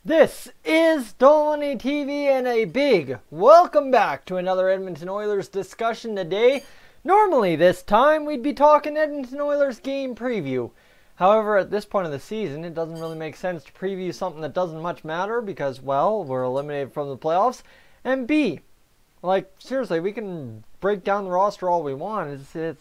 This is Dolynny TV and a big welcome back to another Edmonton Oilers discussion today. Normally this time we'd be talking Edmonton Oilers game preview. However, at this point of the season, it doesn't really make sense to preview something that doesn't much matter because, well, we're eliminated from the playoffs. And B, like, seriously, we can break down the roster all we want. It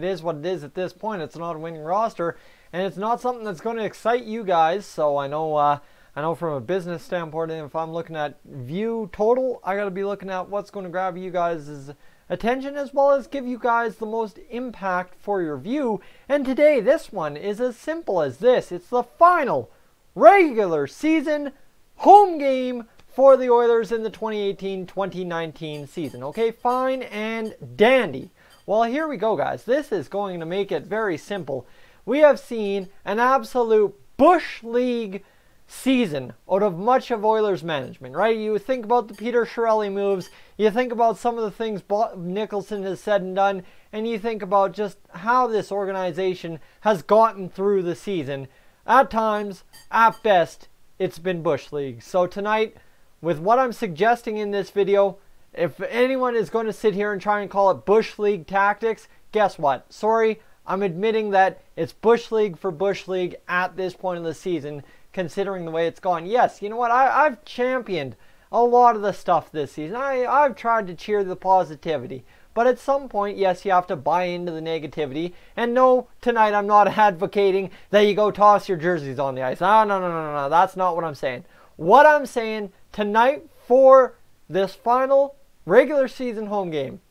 is what it is at this point. It's not a winning roster, and it's not something that's going to excite you guys. So I know from a business standpoint, if I'm looking at view total, I got to be looking at what's going to grab you guys' attention as well as give you guys the most impact for your view. And today, this one is as simple as this. It's the final regular season home game for the Oilers in the 2018-2019 season. Okay, fine and dandy. Well, here we go, guys. This is going to make it very simple. We have seen an absolute Bush League season out of much of Oilers management, right? You think about the Peter Chiarelli moves, you think about some of the things Bob Nicholson has said and done, and you think about just how this organization has gotten through the season. At times, at best, it's been Bush League. So tonight, with what I'm suggesting in this video, if anyone is going to sit here and try and call it Bush League tactics, guess what? Sorry, I'm admitting that it's Bush League for Bush League at this point of the season, considering the way it's gone. Yes, you know what? I've championed a lot of the stuff this season. I've tried to cheer the positivity. But at some point, yes, you have to buy into the negativity. And no, tonight I'm not advocating that you go toss your jerseys on the ice. No. That's not what I'm saying. What I'm saying tonight for this final regular season home game,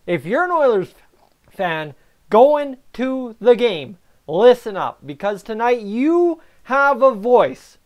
if you're an Oilers fan going to the game, listen up. Because tonight you have a voice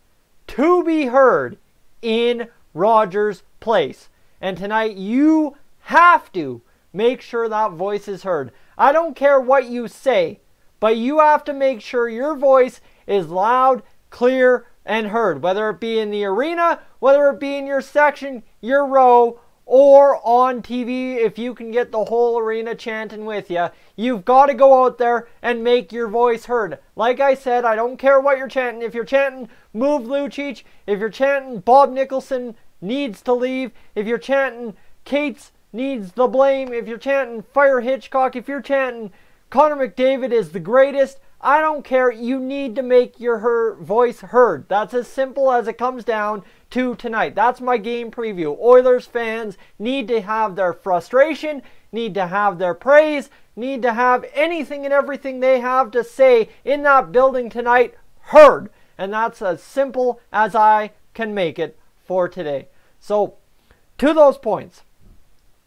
to be heard in Rogers Place. And tonight you have to make sure that voice is heard. I don't care what you say, but you have to make sure your voice is loud, clear, and heard. Whether it be in the arena, whether it be in your section, your row, or on TV, if you can get the whole arena chanting with you, you've got to go out there and make your voice heard. Like I said, I don't care what you're chanting. If you're chanting, move Lucic. If you're chanting, Bob Nicholson needs to leave. If you're chanting, Cates needs the blame. If you're chanting, fire Hitchcock. If you're chanting, Connor McDavid is the greatest. I don't care. You need to make your voice heard. That's as simple as it comes down to tonight. That's my game preview. Oilers fans need to have their frustration, need to have their praise, need to have anything and everything they have to say in that building tonight heard. And that's as simple as I can make it for today. So, to those points,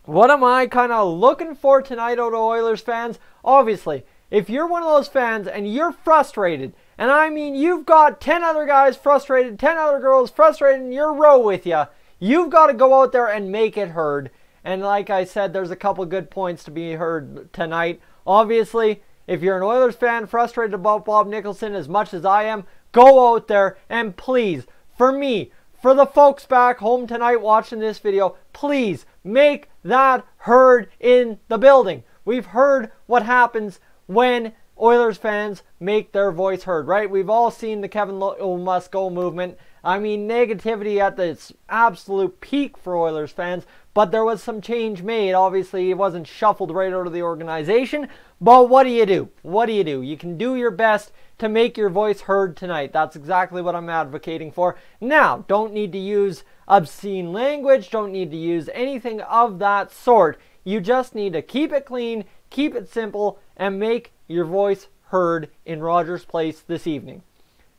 what am I kind of looking for tonight out of Oilers fans? Obviously, if you're one of those fans and you're frustrated, and I mean you've got 10 other guys frustrated, 10 other girls frustrated in your row with you, you've got to go out there and make it heard. And like I said, there's a couple good points to be heard tonight. Obviously, if you're an Oilers fan frustrated about Bob Nicholson as much as I am, go out there and please, for me, for the folks back home tonight watching this video, please make that heard in the building. We've heard what happens when Oilers fans make their voice heard, right? We've all seen the Kevin Lowe must go movement. I mean, negativity at its absolute peak for Oilers fans, but there was some change made. Obviously, it wasn't shuffled right out of the organization, but what do you do? What do you do? You can do your best to make your voice heard tonight. That's exactly what I'm advocating for. Now, don't need to use obscene language, don't need to use anything of that sort. You just need to keep it clean, keep it simple, and make your voice heard in Rogers Place this evening.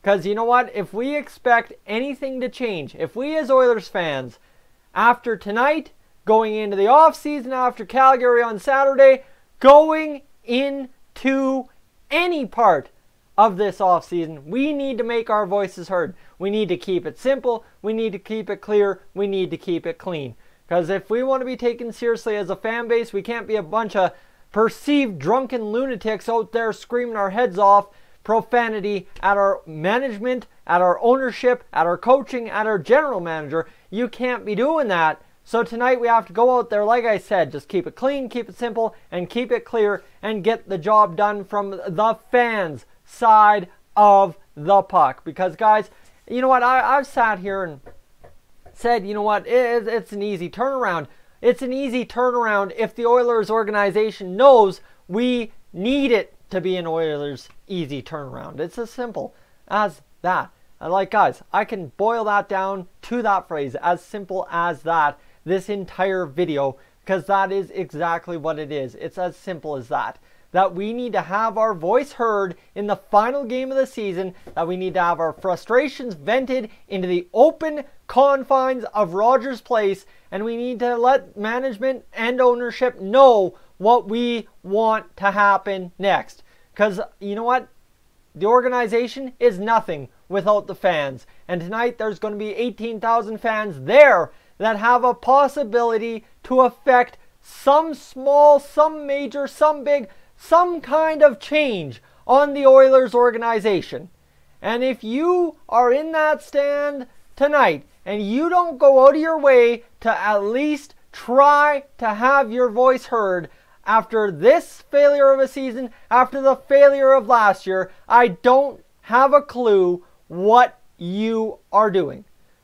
Because you know what? If we expect anything to change, if we as Oilers fans, after tonight, going into the offseason, after Calgary on Saturday, going into any part of this offseason, we need to make our voices heard. We need to keep it simple, we need to keep it clear, we need to keep it clean. Because if we want to be taken seriously as a fan base, we can't be a bunch of perceived drunken lunatics out there screaming our heads off profanity at our management, at our ownership, at our coaching, at our general manager. You can't be doing that. So tonight we have to go out there, like I said, just keep it clean, keep it simple, and keep it clear, and get the job done from the fans' side of the puck. Because guys, you know what, I've sat here and said, you know what, it's an easy turnaround. It's an easy turnaround if the Oilers organization knows we need it to be an Oilers easy turnaround. It's as simple as that. Guys, I can boil that down to that phrase, as simple as that, this entire video, because that is exactly what it is. It's as simple as that. That we need to have our voice heard in the final game of the season, that we need to have our frustrations vented into the open confines of Rogers Place, and we need to let management and ownership know what we want to happen next. Because, you know what? The organization is nothing without the fans. And tonight there's going to be 18,000 fans there that have a possibility to affect some small, some major, some big, some kind of change on the Oilers organization. And if you are in that stand tonight and you don't go out of your way to at least try to have your voice heard after this failure of a season, after the failure of last year, I don't have a clue what you are doing.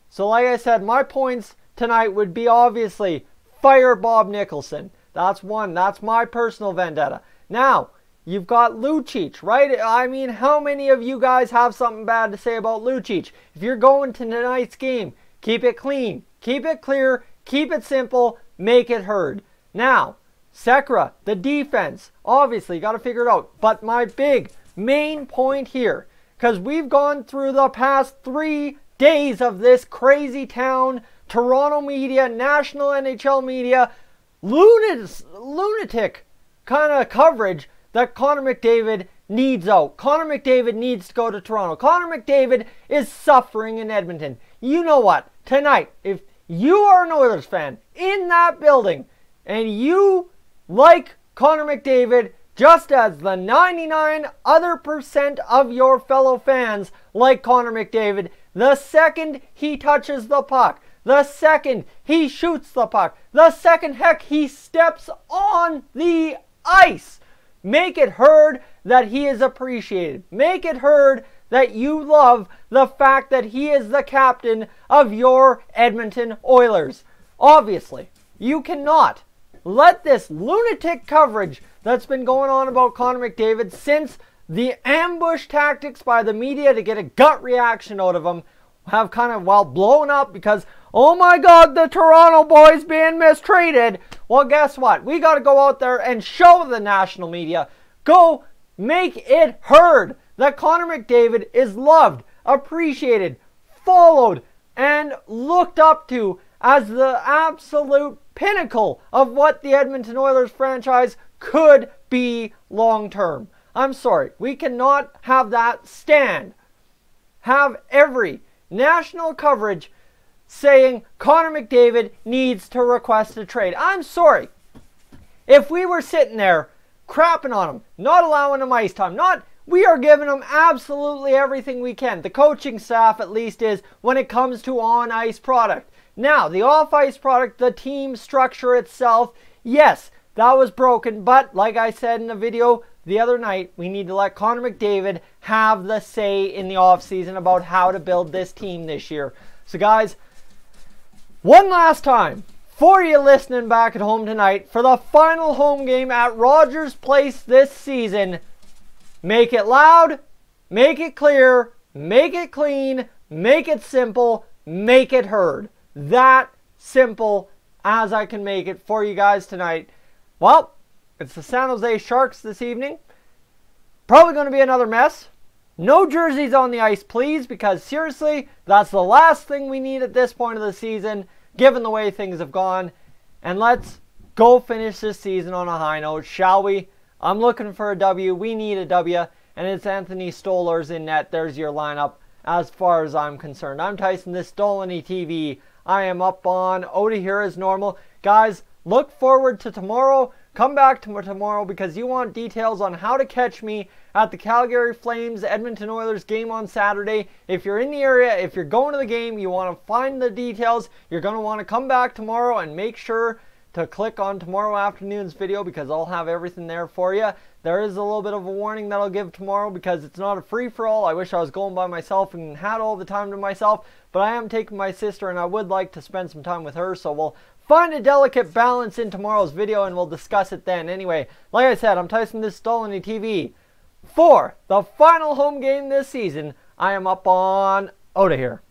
So like I said, my points tonight would be obviously fire Bob Nicholson. That's one. That's my personal vendetta. Now, you've got Lucic, right? I mean, how many of you guys have something bad to say about Lucic? If you're going to tonight's game, keep it clean, keep it clear, keep it simple, make it heard. Now, Sekera, the defense, obviously, got to figure it out. But my big main point here, because we've gone through the past 3 days of this crazy town, Toronto media, national NHL media, lunatic kind of coverage that Connor McDavid needs out. Connor McDavid needs to go to Toronto. Connor McDavid is suffering in Edmonton. You know what? Tonight, if you are an Oilers fan in that building and you like Connor McDavid just as the 99% other of your fellow fans like Connor McDavid, the second he touches the puck, the second he shoots the puck, the second, heck, he steps on the ice, make it heard that he is appreciated. Make it heard that you love the fact that he is the captain of your Edmonton Oilers. Obviously, you cannot let this lunatic coverage that's been going on about Connor McDavid since the ambush tactics by the media to get a gut reaction out of him have kind of, well, blown up because, oh my God, the Toronto boys being mistreated. Well, guess what? We got to go out there and show the national media, go make it heard that Connor McDavid is loved, appreciated, followed, and looked up to as the absolute pinnacle of what the Edmonton Oilers franchise could be long term. I'm sorry, we cannot have that stand. Have every national coverage saying Connor McDavid needs to request a trade. I'm sorry. If we were sitting there crapping on him, not allowing him ice time, we are giving him absolutely everything we can. The coaching staff at least is when it comes to on-ice product. Now, the off-ice product, the team structure itself, yes, that was broken. But like I said in the video the other night, we need to let Connor McDavid have the say in the offseason about how to build this team this year. So guys, one last time, for you listening back at home tonight, for the final home game at Rogers Place this season, make it loud, make it clear, make it clean, make it simple, make it heard. That simple as I can make it for you guys tonight. Well, it's the San Jose Sharks this evening. Probably going to be another mess. No jerseys on the ice, please, because seriously, that's the last thing we need at this point of the season, given the way things have gone. And let's go finish this season on a high note, shall we? I'm looking for a W. We need a W. And it's Anthony Stolarz in net. There's your lineup as far as I'm concerned. I'm Tyson, this Dolynny TV. I am up on Oda here as normal. Guys, look forward to tomorrow. Come back to tomorrow because you want details on how to catch me at the Calgary Flames Edmonton Oilers game on Saturday. If you're in the area, if you're going to the game, you want to find the details, you're going to want to come back tomorrow and make sure to click on tomorrow afternoon's video because I'll have everything there for you. There is a little bit of a warning that I'll give tomorrow because it's not a free-for-all. I wish I was going by myself and had all the time to myself, but I am taking my sister and I would like to spend some time with her, so we'll find a delicate balance in tomorrow's video and we'll discuss it then. Anyway, like I said, I'm Tyson, this is Dolynny TV. For the final home game this season, I am up on out of here.